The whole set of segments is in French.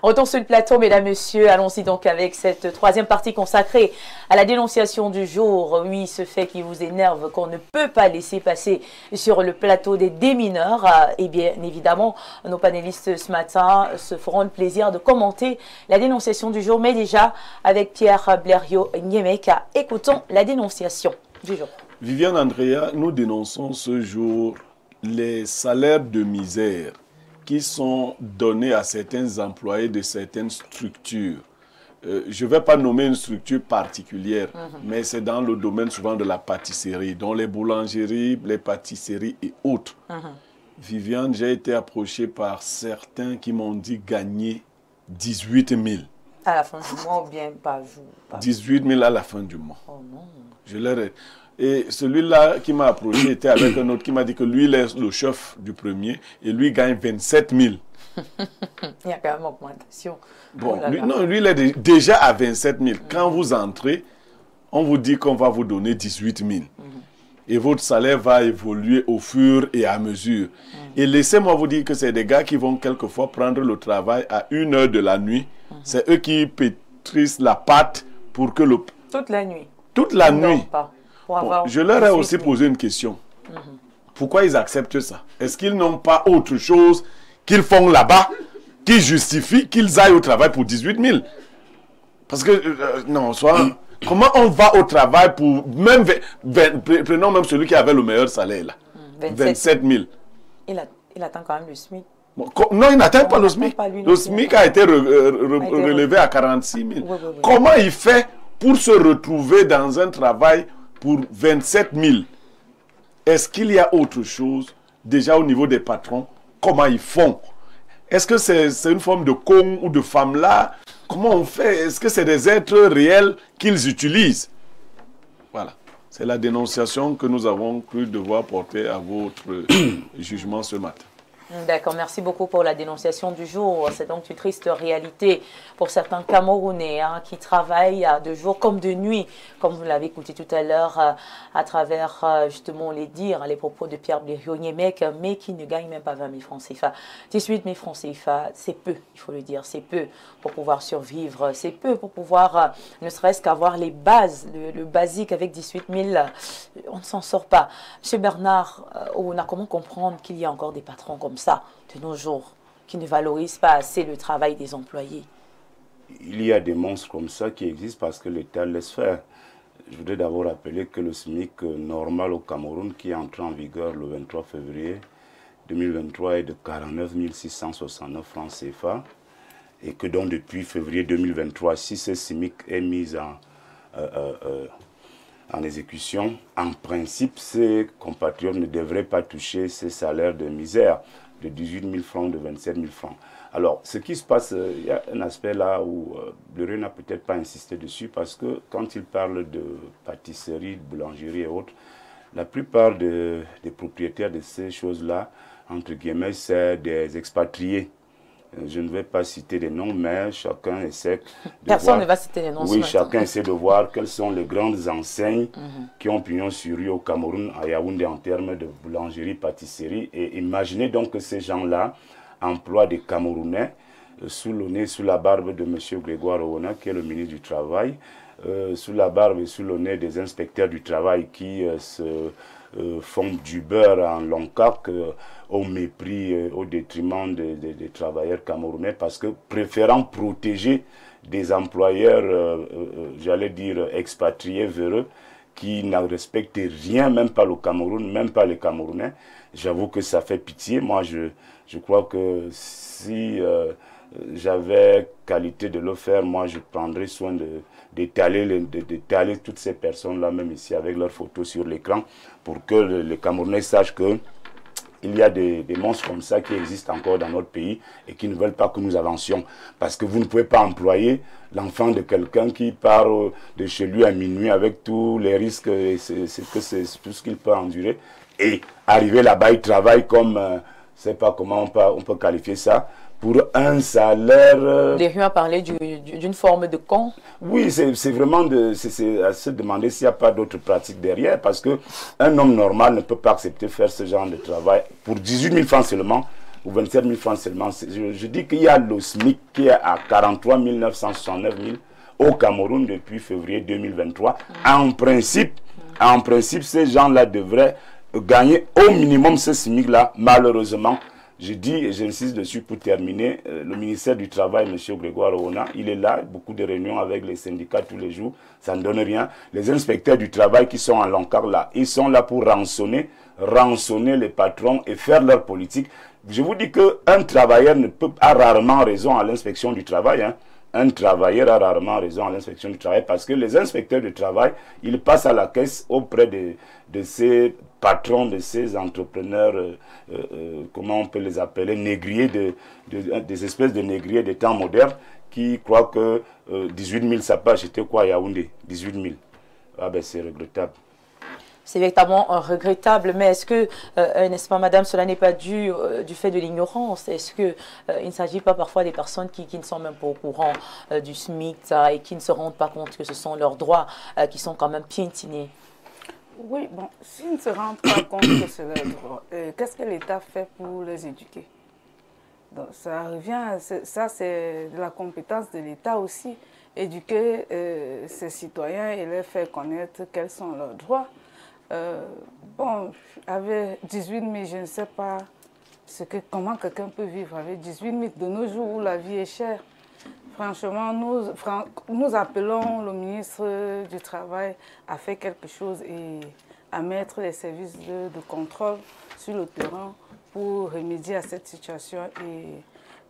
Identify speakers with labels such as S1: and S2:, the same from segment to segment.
S1: Retour sur le plateau, mesdames, messieurs. Allons-y donc avec cette troisième partie consacrée à la dénonciation du jour. Oui, ce fait qui vous énerve, qu'on ne peut pas laisser passer sur le plateau des démineurs. Et bien évidemment, nos panélistes ce matin se feront le plaisir de commenter la dénonciation du jour. Mais déjà, avec Pierre Blériot-Nyemeka, écoutons la dénonciation du jour.
S2: Viviane Andrea, nous dénonçons ce jour les salaires de misère qui sont donnés à certains employés de certaines structures. Je ne vais pas nommer une structure particulière, mais c'est dans le domaine souvent de la pâtisserie, dont les boulangeries, les pâtisseries et autres. Viviane, j'ai été approché par certains qui m'ont dit gagner 18 000.
S1: À la fin du mois ou bien par jour?
S2: 18 000 à la fin du mois.
S1: Oh non.
S2: Je leur ai... Et celui-là qui m'a approché était avec un autre qui m'a dit que lui, il est le chef du premier et lui gagne 27 000.
S1: Il y a quand même augmentation.
S2: Bon,
S1: Oh
S2: lui, non, lui, il est déjà à 27 000. Quand vous entrez, on vous dit qu'on va vous donner 18 000. Et votre salaire va évoluer au fur et à mesure. Et laissez-moi vous dire que c'est des gars qui vont quelquefois prendre le travail à 1 h de la nuit. C'est eux qui pétrissent la pâte pour que le...
S1: Toute la nuit.
S2: Toute la nuit.
S1: Pas.
S2: Bon, je leur ai aussi posé une question. Pourquoi ils acceptent ça? Est-ce qu'ils n'ont pas autre chose qu'ils font là-bas qui justifie qu'ils aillent au travail pour 18 000? Parce que, non, soit... Comment on va au travail pour... Même prenons même celui qui avait le meilleur salaire, là. 27 000.
S1: Il attend quand même le SMIC.
S2: Bon, non, il n'atteint pas le SMIC. Le SMIC a été relevé à 46 000.
S1: Oui.
S2: Comment il fait pour se retrouver dans un travail pour 27 000? Est-ce qu'il y a autre chose, déjà au niveau des patrons? Comment ils font? Est-ce que c'est une forme de con ou de femme là? Comment on fait? Est-ce que c'est des êtres réels qu'ils utilisent? Voilà. C'est la dénonciation que nous avons cru devoir porter à votre jugement ce matin.
S1: D'accord, merci beaucoup pour la dénonciation du jour. C'est donc une triste réalité pour certains Camerounais qui travaillent de jour comme de nuit, comme vous l'avez écouté tout à l'heure à travers justement les dires, les propos de Pierre Blériot-Nyemeka, mais qui ne gagnent même pas 20 000 francs CFA. 18 000 francs CFA, c'est peu, il faut le dire, c'est peu pour pouvoir survivre, c'est peu pour pouvoir ne serait-ce qu'avoir les bases, le basique avec 18 000, on ne s'en sort pas. Monsieur Bernard, on a comment comprendre qu'il y a encore des patrons comme ça de nos jours, qui ne valorisent pas assez le travail des employés?
S3: Il y a des monstres comme ça qui existent parce que l'État laisse faire. Je voudrais d'abord rappeler que le SMIC normal au Cameroun, qui est entré en vigueur le 23 février 2023, est de 49 669 francs CFA. Et que donc depuis février 2023, si ce SMIC est mis en exécution, en principe, ces compatriotes ne devraient pas toucher ces salaires de misère de 18 000 francs, de 27 000 francs. Alors, ce qui se passe, il y a un aspect là où Blériot n'a peut-être pas insisté dessus parce que quand il parle de pâtisserie, de boulangerie et autres, la plupart des propriétaires de ces choses-là, entre guillemets, c'est des expatriés. Je ne vais pas citer des noms, mais chacun essaie de
S1: Personne
S3: voir,
S1: ne va citer les noms.
S3: oui, chacun essaie de voir quelles sont les grandes enseignes qui ont pignon sur rue au Cameroun, à Yaoundé, en termes de boulangerie, pâtisserie. Et imaginez donc que ces gens-là emploient des Camerounais sous le nez, sous la barbe de M. Grégoire Owona, qui est le ministre du Travail, sous la barbe et sous le nez des inspecteurs du travail qui font du beurre en long cac au mépris, au détriment des travailleurs camerounais, parce que préférant protéger des employeurs, j'allais dire expatriés véreux, qui ne respectent rien, même pas le Cameroun, même pas les Camerounais. J'avoue que ça fait pitié. Moi, je crois que si j'avais qualité de le faire, moi, je prendrais soin d'étaler toutes ces personnes-là, même ici, avec leurs photos sur l'écran, pour que les Camerounais sachent que il y a des monstres comme ça qui existent encore dans notre pays et qui ne veulent pas que nous avancions. Parce que vous ne pouvez pas employer l'enfant de quelqu'un qui part de chez lui à minuit avec tous les risques et c'est tout ce qu'il peut endurer. Et arriver là-bas, il travaille comme, je ne sais pas comment on peut qualifier ça, pour un salaire...
S1: Blériot a parlé d'une forme de con.
S3: Oui, c'est vraiment c'est à se demander s'il n'y a pas d'autres pratiques derrière, parce qu'un homme normal ne peut pas accepter faire ce genre de travail pour 18 000 francs seulement. ou 27 000 francs seulement. Je dis qu'il y a le SMIC qui est à 43 969 000 au Cameroun depuis février 2023. En principe, ces gens-là devraient gagner au minimum ce SMIC-là. Malheureusement, je dis et j'insiste dessus pour terminer, le ministère du Travail, M. Grégoire Oona, il est là, beaucoup de réunions avec les syndicats tous les jours, ça ne donne rien. Les inspecteurs du travail qui sont en l'encart là, ils sont là pour rançonner les patrons et faire leur politique. Je vous dis qu'un travailleur a rarement raison à l'inspection du travail. Hein. Un travailleur a rarement raison à l'inspection du travail parce que les inspecteurs du travail, ils passent à la caisse auprès de ces patrons, de ces entrepreneurs, comment on peut les appeler, négriers, des espèces de négriers des temps modernes qui croient que 18 000 ça peut acheter quoi à Yaoundé, 18 000. Ah ben c'est regrettable.
S1: C'est véritablement regrettable, mais est-ce que, n'est-ce pas, madame, cela n'est pas dû du fait de l'ignorance? Est-ce qu'il ne s'agit pas parfois des personnes qui ne sont même pas au courant du SMIC et qui ne se rendent pas compte que ce sont leurs droits qui sont quand même piétinés?
S4: Oui, bon, s'ils ne se rendent pas compte que c'est leurs droits, qu'est-ce que l'État fait pour les éduquer? Donc, ça revient, ça c'est de la compétence de l'État aussi, éduquer ses citoyens et leur faire connaître quels sont leurs droits. Bon, avec 18 000, je ne sais pas comment quelqu'un peut vivre avec 18 000 de nos jours où la vie est chère. Franchement, nous appelons le ministre du Travail à faire quelque chose et à mettre les services de contrôle sur le terrain pour remédier à cette situation et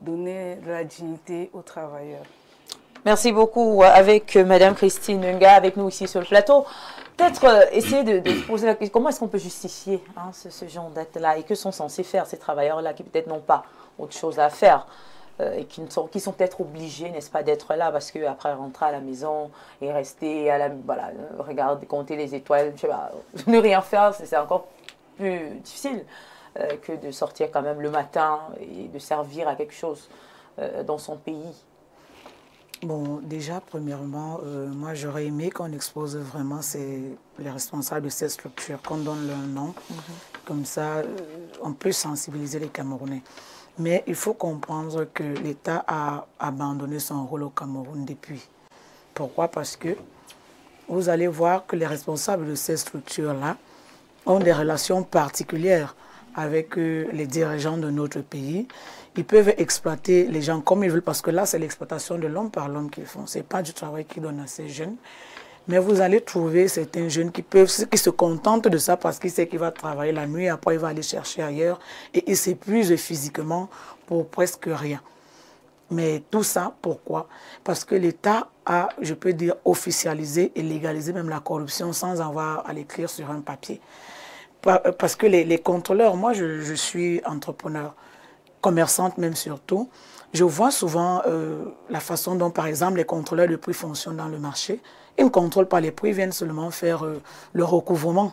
S4: donner de la dignité aux travailleurs.
S1: Merci beaucoup. Avec Mme Christine Nga, avec nous ici sur le plateau. Peut-être essayer de poser la question, comment est-ce qu'on peut justifier ce genre d'acte-là et que sont censés faire ces travailleurs-là qui peut-être n'ont pas autre chose à faire et qui sont peut-être obligés, n'est-ce pas, d'être là parce qu'après rentrer à la maison et rester, voilà, regarder, compter les étoiles, je sais pas, ne rien faire, c'est encore plus difficile que de sortir quand même le matin et de servir à quelque chose dans son pays.
S5: Bon, déjà, premièrement, moi, j'aurais aimé qu'on expose vraiment les responsables de ces structures, qu'on donne leur nom. Comme ça, on peut sensibiliser les Camerounais. Mais il faut comprendre que l'État a abandonné son rôle au Cameroun depuis. Pourquoi? Parce que vous allez voir que les responsables de ces structures-là ont des relations particulières avec les dirigeants de notre pays. Ils peuvent exploiter les gens comme ils veulent parce que là, c'est l'exploitation de l'homme par l'homme qu'ils font. Ce n'est pas du travail qu'ils donnent à ces jeunes. Mais vous allez trouver certains jeunes qui se contentent de ça parce qu'ils savent qu'il va travailler la nuit, après il va aller chercher ailleurs et il s'épuise physiquement pour presque rien. Mais tout ça, pourquoi? Parce que l'État a, je peux dire, officialisé et légalisé même la corruption sans avoir à l'écrire sur un papier. Parce que les contrôleurs, moi je suis entrepreneur, commerçante même surtout, je vois souvent la façon dont, par exemple, les contrôleurs de prix fonctionnent dans le marché. Ils ne contrôlent pas les prix, ils viennent seulement faire le recouvrement.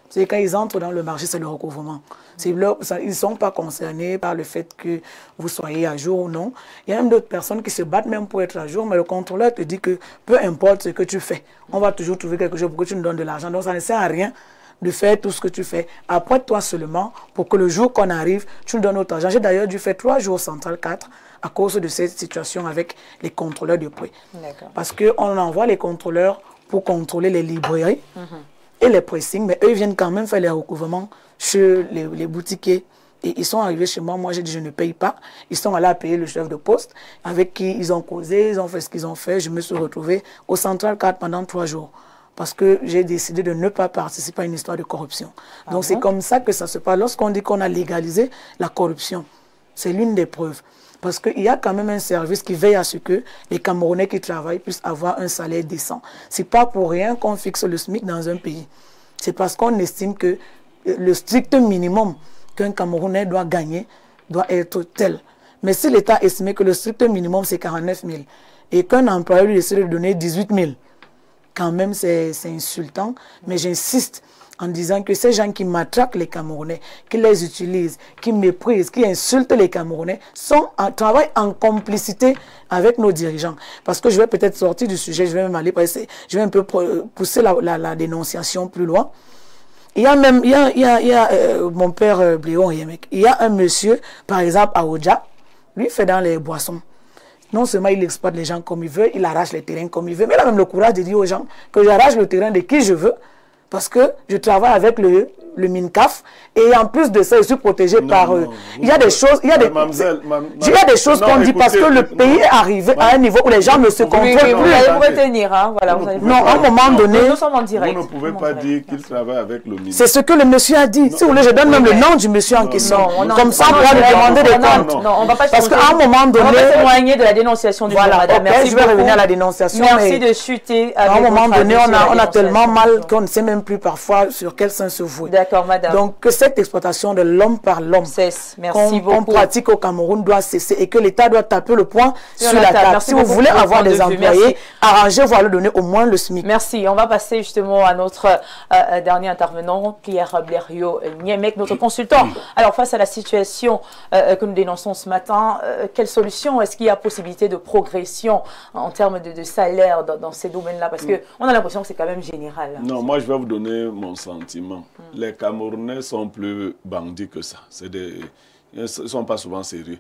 S5: C'est quand ils entrent dans le marché, c'est le recouvrement. Ils ne sont pas concernés par le fait que vous soyez à jour ou non. Il y a même d'autres personnes qui se battent même pour être à jour, mais le contrôleur te dit que peu importe ce que tu fais, on va toujours trouver quelque chose pour que tu nous donnes de l'argent. Donc ça ne sert à rien de faire tout ce que tu fais. Après toi seulement, pour que le jour qu'on arrive, tu nous donnes notre argent. J'ai d'ailleurs dû faire 3 jours au Central 4 à cause de cette situation avec les contrôleurs de prix. Parce qu'on envoie les contrôleurs pour contrôler les librairies et les pressings, mais eux ils viennent quand même faire les recouvrements chez les boutiquiers. Et ils sont arrivés chez moi, moi j'ai dit je ne paye pas. Ils sont allés à payer le chef de poste avec qui ils ont causé, ils ont fait ce qu'ils ont fait. Je me suis retrouvé au Central 4 pendant 3 jours. Parce que j'ai décidé de ne pas participer à une histoire de corruption. Donc c'est comme ça que ça se passe. Lorsqu'on dit qu'on a légalisé la corruption, c'est l'une des preuves. Parce qu'il y a quand même un service qui veille à ce que les Camerounais qui travaillent puissent avoir un salaire décent. Ce n'est pas pour rien qu'on fixe le SMIC dans un pays. C'est parce qu'on estime que le strict minimum qu'un Camerounais doit gagner doit être tel. Mais si l'État estime que le strict minimum c'est 49 000 et qu'un employeur lui décide de donner 18 000, quand même, c'est insultant, mais j'insiste en disant que ces gens qui matraquent les Camerounais, qui les utilisent, qui méprisent, qui insultent les Camerounais, travaillent en complicité avec nos dirigeants. Parce que je vais peut-être sortir du sujet, je vais même aller je vais un peu pousser la dénonciation plus loin. Il y a même, mon père Bléon, il y a un monsieur, par exemple, à Oja, lui, il fait dans les boissons. Non seulement il exploite les gens comme il veut, il arrache les terrains comme il veut, mais il a même le courage de dire aux gens que j'arrache le terrain de qui je veux, parce que je travaille avec le MINCAF, et en plus de ça, je suis protégé par eux. Il y a des choses, il y a des choses qu'on dit parce que le pays est arrivé à un niveau où les gens ne se contrôlent plus.
S1: Vous allez vous retenir, hein, voilà.
S5: Non, à un moment donné,
S1: nous sommes en direct.
S2: Vous ne pouvez pas dire qu'il travaille avec le ministre.
S5: c'est ce que le monsieur a dit. Si vous voulez, je donne même le nom du monsieur en question. Comme ça, on pourra lui demander des comptes.
S1: Non, on va pas
S5: parce qu'à un moment donné,
S1: on va témoigner de la dénonciation du jour, madame. Merci,
S5: je vais revenir à la dénonciation.
S1: Merci de chuter.
S5: À un moment donné, on a tellement mal qu'on ne sait même plus parfois sur quel sens se vouer.
S1: D'accord, madame.
S5: Donc, que cette exploitation de l'homme par l'homme qu'on pratique au Cameroun doit cesser et que l'État doit taper le poing sur la table. Si vous voulez avoir des employés, arrangez-vous à leur donner au moins le SMIC.
S1: Merci. On va passer justement à notre dernier intervenant, Pierre Blériot-Niemek, notre consultant. Alors, face à la situation que nous dénonçons ce matin, quelle solution? Est-ce qu'il y a possibilité de progression en termes de salaire dans ces domaines-là? Parce qu'on a l'impression que c'est quand même général.
S2: Non, moi, je vais vous donner mon sentiment. Les Camerounais sont plus bandits que ça. Ils ne sont pas souvent sérieux.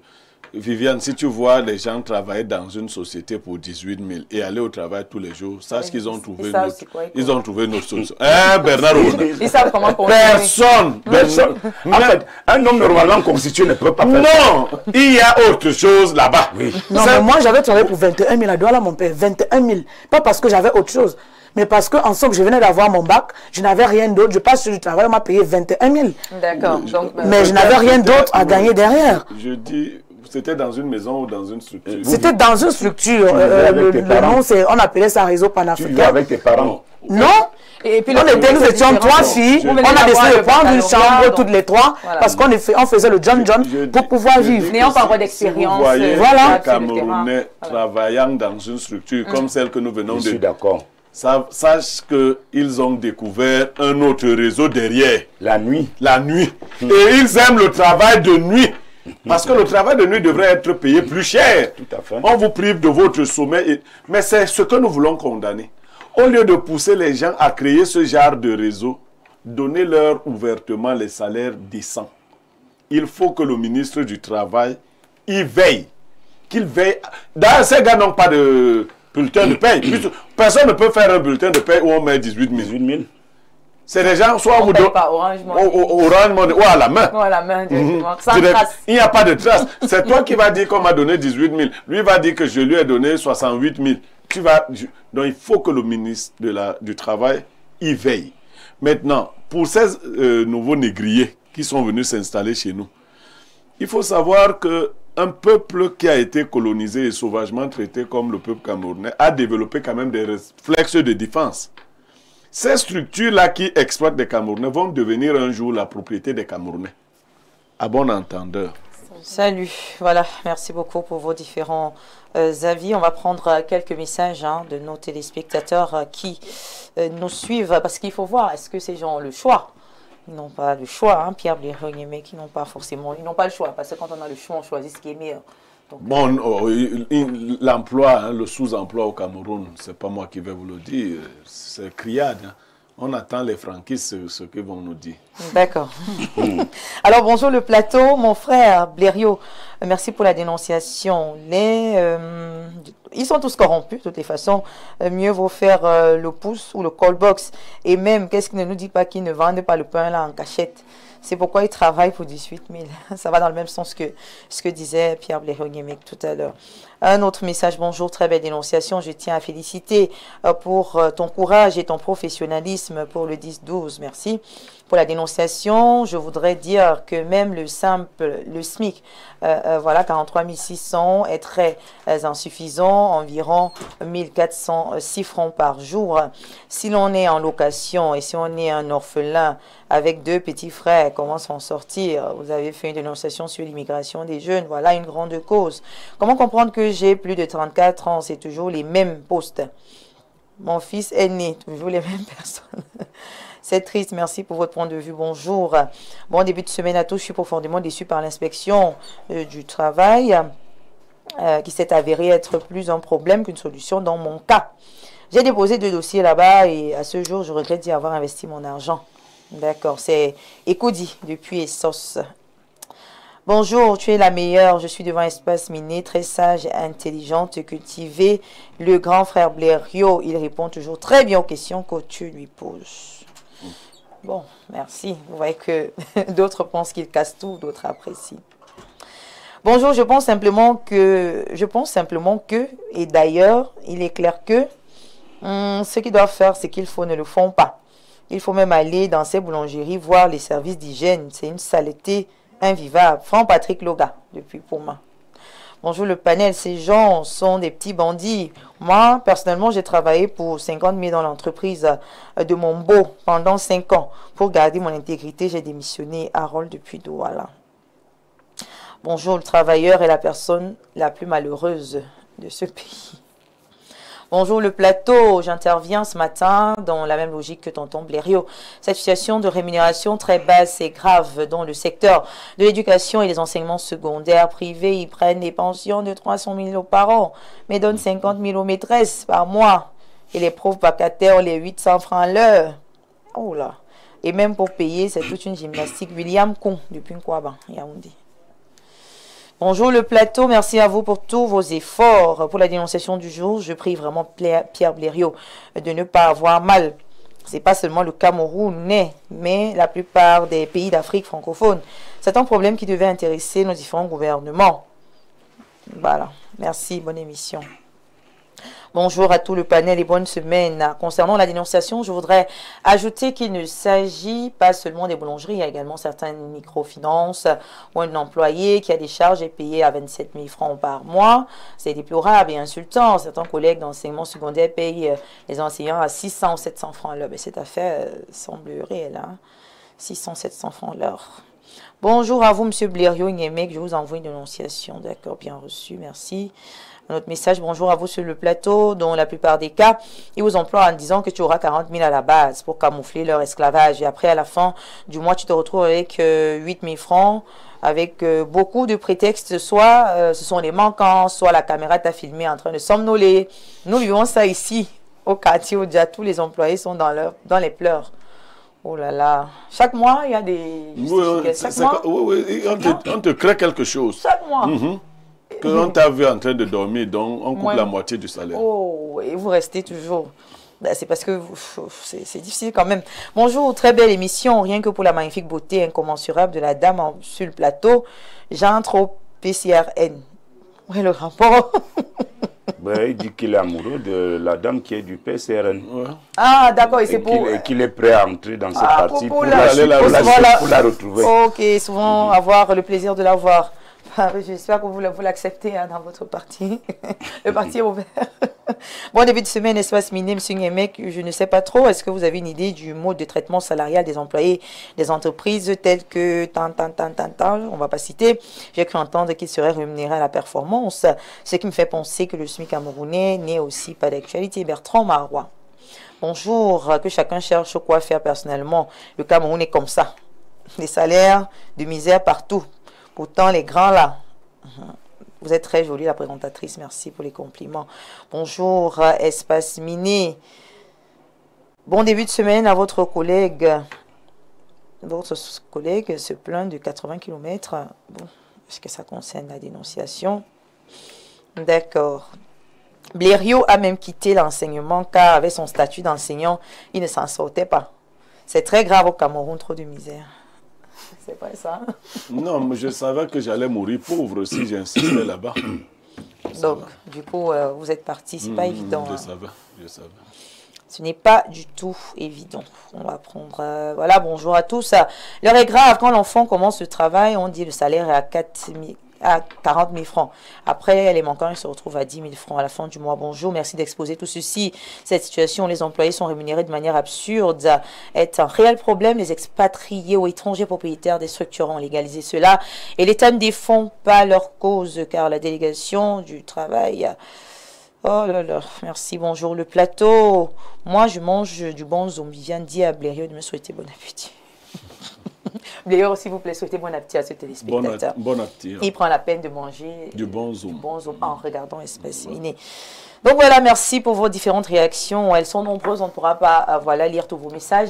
S2: Viviane, si tu vois les gens travailler dans une société pour 18 000 et aller au travail tous les jours, sache qu'ils ont trouvé notre solution. Hein, Bernard Ouna?
S1: Ils savent comment
S2: Personne.
S3: En fait, un homme normalement constitué ne peut pas faire ça.
S2: Non, il y a autre chose là-bas.
S3: Oui.
S5: Non, mais moi, j'avais travaillé pour 21 000 à Douala, mon père. 21 000. Pas parce que j'avais autre chose. Mais parce qu'ensemble, je venais d'avoir mon bac, je n'avais rien d'autre. Je passe sur du travail, on m'a payé 21 000.
S1: D'accord.
S5: Mais je n'avais rien d'autre à gagner derrière.
S2: Je dis, c'était dans une maison ou dans une structure?
S5: C'était dans une structure. Le nom, on appelait ça réseau panafricain.
S3: Tu vis avec tes parents?
S5: Non.
S1: Et puis
S5: nous étions 3 filles. On a décidé de prendre une chambre toutes les 3 parce qu'on faisait le John pour pouvoir vivre.
S1: N'ayant pas encore d'expérience.
S2: Si vous voyez
S5: voilà.
S2: les Camerounais travaillant dans une structure comme celle que nous venons de...
S3: Je suis d'accord.
S2: Sache qu'ils ont découvert un autre réseau derrière.
S3: La nuit.
S2: La nuit. Et ils aiment le travail de nuit. Parce que le travail de nuit devrait être payé plus cher.
S3: Tout à fait.
S2: On vous prive de votre sommeil. Mais c'est ce que nous voulons condamner. Au lieu de pousser les gens à créer ce genre de réseau, donnez-leur ouvertement les salaires décents. Il faut que le ministre du Travail y veille. Qu'il veille. D'ailleurs, ces gars n'ont pas de bulletin de paye. Personne ne peut faire un bulletin de paye où on met 18 000. C'est des gens, soit vous donnez Orange Money ou à la main.
S1: Ou à la main, directement. Sans trace.
S2: Il n'y a pas de trace. C'est toi qui vas dire qu'on m'a donné 18 000. Lui va dire que je lui ai donné 68 000. Donc il faut que le ministre du Travail y veille. Maintenant, pour ces nouveaux négriers qui sont venus s'installer chez nous, il faut savoir qu'un peuple qui a été colonisé et sauvagement traité comme le peuple camerounais a développé quand même des réflexes de défense. Ces structures-là qui exploitent des Camerounais vont devenir un jour la propriété des Camerounais. À bon entendeur.
S1: Salut, voilà, merci beaucoup pour vos différents avis. On va prendre quelques messages de nos téléspectateurs qui nous suivent, parce qu'il faut voir, est-ce que ces gens ont le choix? Ils n'ont pas le choix, Pierre Blériot-Niemek, qui n'ont pas forcément, ils n'ont pas le choix, parce que quand on a le choix, on choisit ce qui est meilleur. Donc,
S2: bon, l'emploi, le sous-emploi au Cameroun, c'est pas moi qui vais vous le dire, c'est criade. On attend les franquistes, ce qu'ils vont nous dire.
S1: D'accord. Alors, bonjour le plateau, mon frère Blériot. Merci pour la dénonciation. Ils sont tous corrompus, de toutes les façons. Mieux vaut faire le pouce ou le call box. Et même, qu'est-ce qu'il ne nous dit pas qu'ils ne vendent pas le pain là en cachette? C'est pourquoi ils travaillent pour 18 000. Ça va dans le même sens que ce que disait Pierre Blériot-Niemek tout à l'heure. Un autre message, bonjour, très belle dénonciation. Je tiens à féliciter pour ton courage et ton professionnalisme pour le 10-12. Merci. Pour la dénonciation, je voudrais dire que même le SMIC, voilà, 43 600 est très insuffisant, environ 1406 francs par jour. Si l'on est en location et si on est un orphelin avec 2 petits frères, comment s'en sortir? Vous avez fait une dénonciation sur l'immigration des jeunes, voilà une grande cause. Comment comprendre que j'ai plus de 34 ans, c'est toujours les mêmes postes? Mon fils est né, toujours les mêmes personnes. C'est triste, merci pour votre point de vue. Bonjour. Bon début de semaine à tous. Je suis profondément déçu par l'inspection du travail qui s'est avérée être plus un problème qu'une solution dans mon cas. J'ai déposé 2 dossiers là-bas et à ce jour, je regrette d'y avoir investi mon argent. D'accord, c'est Écoudi depuis Essos. Bonjour, tu es la meilleure. Je suis devant Espace Miné, très sage et intelligente, cultivée. Le grand frère Blériot, il répond toujours très bien aux questions que tu lui poses. Bon, merci. Vous voyez que d'autres pensent qu'il casse tout, d'autres apprécient. Bonjour, je pense simplement que, et d'ailleurs, il est clair que ce qu'ils doivent faire, c'est qu'il faut ne le font pas. Il faut même aller dans ces boulangeries, voir les services d'hygiène. C'est une saleté invivable. Franck-Patrick Loga, depuis Pouma. Bonjour le panel, ces gens sont des petits bandits. Moi, personnellement, j'ai travaillé pour 50 000 dans l'entreprise de Mombo pendant 5 ans. Pour garder mon intégrité, j'ai démissionné. Harold depuis Douala. Bonjour, le travailleur est la personne la plus malheureuse de ce pays. Bonjour le plateau, j'interviens ce matin dans la même logique que tonton Blériot. Cette situation de rémunération très basse et grave dans le secteur de l'éducation et des enseignements secondaires privés, ils prennent des pensions de 300 000 par an, mais donnent 50 000 aux maîtresses par mois. Et les profs vacataires, les 800 francs l'heure. Oh là. Et même pour payer, c'est toute une gymnastique. William Kong, depuis Nkwaba, Yaoundé. Bonjour le plateau, merci à vous pour tous vos efforts. Pour la dénonciation du jour, je prie vraiment Pierre Blériot de ne pas avoir mal. Ce n'est pas seulement le Cameroun, mais la plupart des pays d'Afrique francophone. C'est un problème qui devait intéresser nos différents gouvernements. Voilà, merci, bonne émission. Bonjour à tout le panel et bonne semaine. Concernant la dénonciation, je voudrais ajouter qu'il ne s'agit pas seulement des boulangeries, il y a également certaines microfinances ou un employé qui a des charges et payé à 27 000 francs par mois. C'est déplorable et insultant. Certains collègues d'enseignement secondaire payent les enseignants à 600 ou 700 francs l'heure. Mais cette affaire semble réelle, hein? 600, 700 francs l'heure. Bonjour à vous, M. Blériot Ngemek. Je vous envoie une dénonciation. D'accord, bien reçu, merci. Notre message, bonjour à vous sur le plateau, dont la plupart des cas, ils vous emploient en disant que tu auras 40 000 à la base pour camoufler leur esclavage. Et après, à la fin du mois, tu te retrouves avec 8 000 francs, avec beaucoup de prétextes. Soit ce sont les manquants, soit la caméra t'a filmé en train de somnoler. Nous vivons ça ici, au quartier, où déjà tous les employés sont dans les pleurs. Oh là là. Chaque mois, il y a des...
S2: Oui, on te crée quelque chose.
S1: Chaque mois.
S2: On t'a vu en train de dormir, donc on coupe la moitié du salaire.
S1: Oh, et vous restez toujours. Ben, c'est parce que c'est difficile quand même. Bonjour, très belle émission. Rien que pour la magnifique beauté incommensurable de la dame sur le plateau. J'entre au PCRN. Oui, le rapport.
S3: Ben, il dit qu'il est amoureux de la dame qui est du PCRN. Ouais.
S1: Ah, d'accord, et c'est pour...
S3: Et qu'il est prêt à entrer dans ce parti pour la retrouver.
S1: Ok, souvent avoir le plaisir de la voir. J'espère que vous l'acceptez dans votre parti. Le parti est ouvert. Bon début de semaine, Espace Miné, M. Ngemek. Je ne sais pas trop. Est-ce que vous avez une idée du mode de traitement salarial des employés des entreprises telles que on ne va pas citer. J'ai cru entendre qu'ils seraient rémunérés à la performance. Ce qui me fait penser que le SMIC camerounais n'est aussi pas d'actualité. Bertrand Marois. Bonjour. Que chacun cherche quoi faire personnellement. Le Cameroun est comme ça. Des salaires de misère partout. Pourtant, les grands là, vous êtes très jolie la présentatrice, merci pour les compliments. Bonjour, Espace Miné. Bon début de semaine à votre collègue. Votre collègue se plaint de 80 km. Bon, est-ce que ça concerne la dénonciation? D'accord. Blériot a même quitté l'enseignement car avec son statut d'enseignant, il ne s'en sortait pas. C'est très grave au Cameroun, trop de misère. C'est pas ça.
S2: Non, mais je savais que j'allais mourir pauvre si j'insistais là-bas.
S1: Donc, du coup, vous êtes parti. C'est pas évident.
S2: Je savais.
S1: Ce n'est pas du tout évident. On va prendre... voilà, bonjour à tous. L'heure est grave. Quand l'enfant commence le travail, on dit le salaire est à 40 000 francs. Après, les manquants, ils se retrouvent à 10 000 francs à la fin du mois. Bonjour, merci d'exposer tout ceci. Cette situation où les employés sont rémunérés de manière absurde est un réel problème. Les expatriés ou étrangers propriétaires des structures ont légalisé cela. Et l'État ne défend pas leur cause car la délégation du travail... Oh là là, merci, bonjour le plateau. Moi, je mange du bon zombie. Viens dire à Blériot de me souhaiter bon appétit. D'ailleurs, s'il vous plaît, souhaitez bon appétit à ce téléspectateur.
S2: Bon appétit.
S1: Il prend la peine de manger
S2: du bon zoom
S1: en regardant Espèce Ciné. Donc voilà, merci pour vos différentes réactions. Elles sont nombreuses, on ne pourra pas voilà, lire tous vos messages.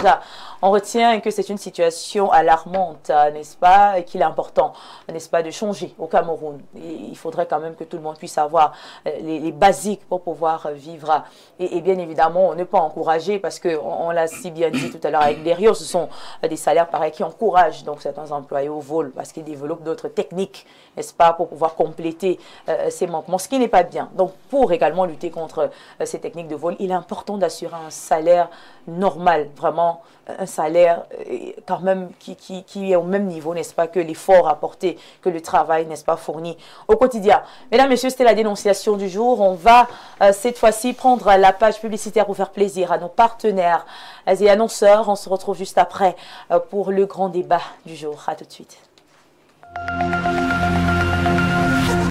S1: On retient que c'est une situation alarmante, n'est-ce pas, et qu'il est important, n'est-ce pas, de changer au Cameroun. Et il faudrait quand même que tout le monde puisse avoir les basiques pour pouvoir vivre. Et bien évidemment, on ne peut pas encourager, parce qu'on l'a si bien dit tout à l'heure avec Derio, ce sont des salaires pareils qui encouragent donc certains employés au vol, parce qu'ils développent d'autres techniques, n'est-ce pas, pour pouvoir compléter ces manquements, ce qui n'est pas bien. Donc pour également lutter contre ces techniques de vol, il est important d'assurer un salaire normal, vraiment un salaire quand même qui est au même niveau, n'est-ce pas, que l'effort apporté, que le travail, n'est-ce pas, fourni au quotidien. Mesdames, Messieurs, c'était la dénonciation du jour. On va cette fois-ci prendre la page publicitaire pour faire plaisir à nos partenaires et annonceurs. On se retrouve juste après pour le grand débat du jour. À tout de suite.